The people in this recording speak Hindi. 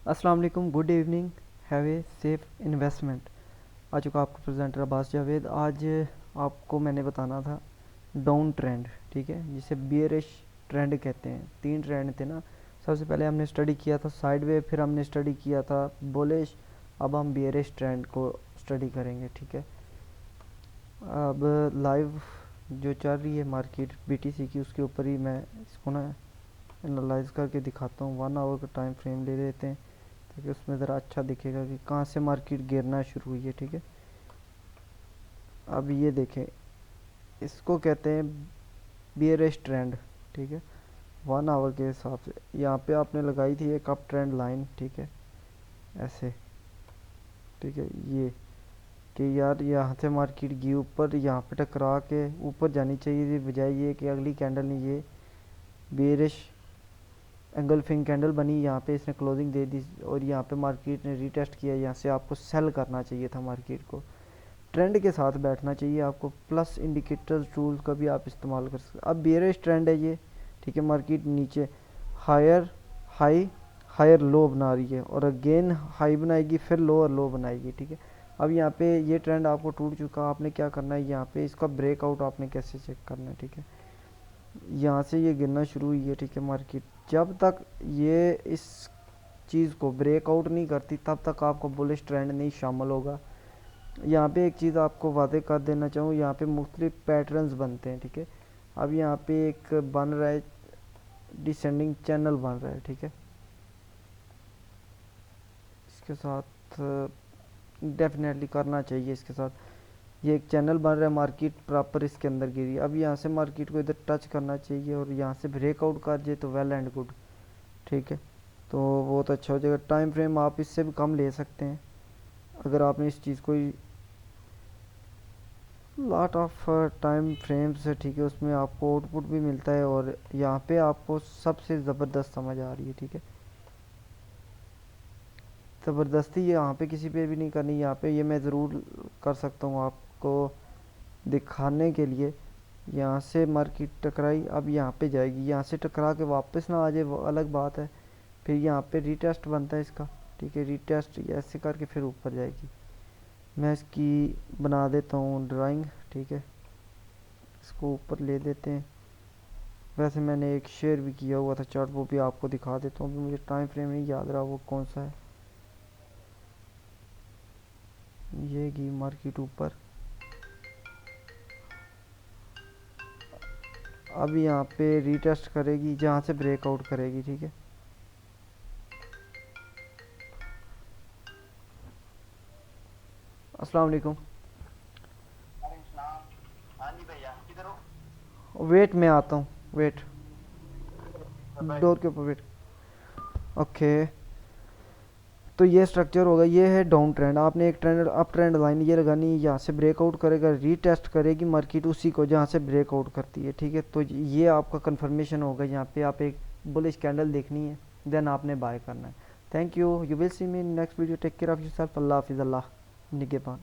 अस्सलाम वालेकुम, good evening, have a safe investment. आ चुका आपका प्रेजेंटर अब्बास जावेद। आज आपको मैंने बताना था डाउन ट्रेंड, ठीक है, जिसे बियरिश ट्रेंड कहते हैं। तीन ट्रेंड थे ना। सबसे पहले हमने स्टडी किया था साइडवे, फिर हमने स्टडी किया था बुलिश, अब हम बियरिश ट्रेंड को स्टडी करेंगे, ठीक है। अब लाइव जो चल रही है मार्केट बीटीसी की, उसके ऊपर ही मैं इसको ना एनालाइज करके दिखाता हूँ। 1 आवर का टाइम फ्रेम ले लेते हैं ताकि उसमें ज़रा अच्छा दिखेगा कि कहाँ से मार्केट गिरना शुरू हुई है, ठीक है। अब ये देखें, इसको कहते हैं बियरिश ट्रेंड, ठीक है। 1 आवर के हिसाब से यहाँ पे आपने लगाई थी एक अप ट्रेंड लाइन, ठीक है, ऐसे, ठीक है। ये कि यार यहाँ से मार्केट गई ऊपर, यहाँ पे टकरा के ऊपर जानी चाहिए थी, बजाय ये कि अगली कैंडल ने ये बियरिश एंगल्फिंग कैंडल बनी, यहाँ पे इसने क्लोजिंग दे दी और यहाँ पे मार्केट ने रीटेस्ट किया। यहाँ से आपको सेल करना चाहिए था मार्केट को, ट्रेंड के साथ बैठना चाहिए आपको। प्लस इंडिकेटर टूल का भी आप इस्तेमाल कर सकते। अब बियरिश ट्रेंड है ये, ठीक है। मार्केट नीचे हायर हाई हायर लो बना रही है और अगेन हाई बनाएगी, फिर लोअर लो बनाएगी, ठीक है। अब यहाँ पे ये ट्रेंड आपको टूट चुका, आपने क्या करना है, यहाँ पे इसका ब्रेकआउट आपने कैसे चेक करना है, ठीक है। यहाँ से ये गिरना शुरू हुई है, ठीक है। मार्केट जब तक ये इस चीज़ को ब्रेकआउट नहीं करती तब तक आपको बुलिश ट्रेंड नहीं शामिल होगा। यहाँ पे एक चीज़ आपको वादे कर देना चाहूँ, यहाँ पे मुख्तलिफ पैटर्न्स बनते हैं, ठीक है। अब यहाँ पे एक बन रहा है डिसेंडिंग चैनल बन रहा है, ठीक है। इसके साथ डेफिनेटली करना चाहिए, इसके साथ ये एक चैनल बन रहा है, मार्केट प्रॉपर इसके अंदर गिरी। अब यहाँ से मार्केट को इधर टच करना चाहिए और यहाँ से ब्रेकआउट कर जाए तो वेल एंड गुड, ठीक है। तो बहुत अच्छा हो जाएगा। टाइम फ्रेम आप इससे भी कम ले सकते हैं अगर आपने इस चीज़ को लॉट ऑफ टाइम फ्रेम्स है, ठीक है, उसमें आपको आउटपुट भी मिलता है और यहाँ पे आपको सबसे ज़बरदस्त समझ आ रही है, ठीक है। ज़बरदस्ती यहाँ पे किसी पे भी नहीं करनी, यहाँ पे ये मैं ज़रूर कर सकता हूँ आपको दिखाने के लिए। यहाँ से मार्केट टकराई, अब यहाँ पे जाएगी, यहाँ से टकरा के वापस ना आ जाए वो अलग बात है। फिर यहाँ पे रीटेस्ट बनता है इसका, ठीक है। रीटेस्ट ऐसे करके फिर ऊपर जाएगी। मैं इसकी बना देता हूँ ड्राइंग, ठीक है। इसको ऊपर ले देते हैं। वैसे मैंने एक शेयर भी किया हुआ था चार्ट, वो भी आपको दिखा देता हूँ। अभी मुझे टाइम फ्रेम नहीं याद रहा वो कौन सा है। ये गई मार्केट ऊपर, अब यहाँ पे रीटेस्ट करेगी जहाँ से ब्रेकआउट करेगी, ठीक है। अस्सलाम वालेकुम। हाँ जी भैया, किधर हो? वेट में आता हूँ, वेट, बैठ। डोर के ऊपर वेट। ओके, तो ये स्ट्रक्चर होगा, ये है डाउन ट्रेंड। आपने एक ट्रेंड अप ट्रेंड लाइन ये लगानी है, यहाँ से ब्रेकआउट करेगा, रीटेस्ट करेगी मार्केट उसी को जहाँ से ब्रेकआउट करती है, ठीक है। तो ये आपका कंफर्मेशन होगा। यहाँ पे आप एक बुलिश कैंडल देखनी है, देन आपने बाय करना है। Thank you, you will see me in next video. Take care of yourself. अल्लाह हाफिज़, अल्लाह निगहबान।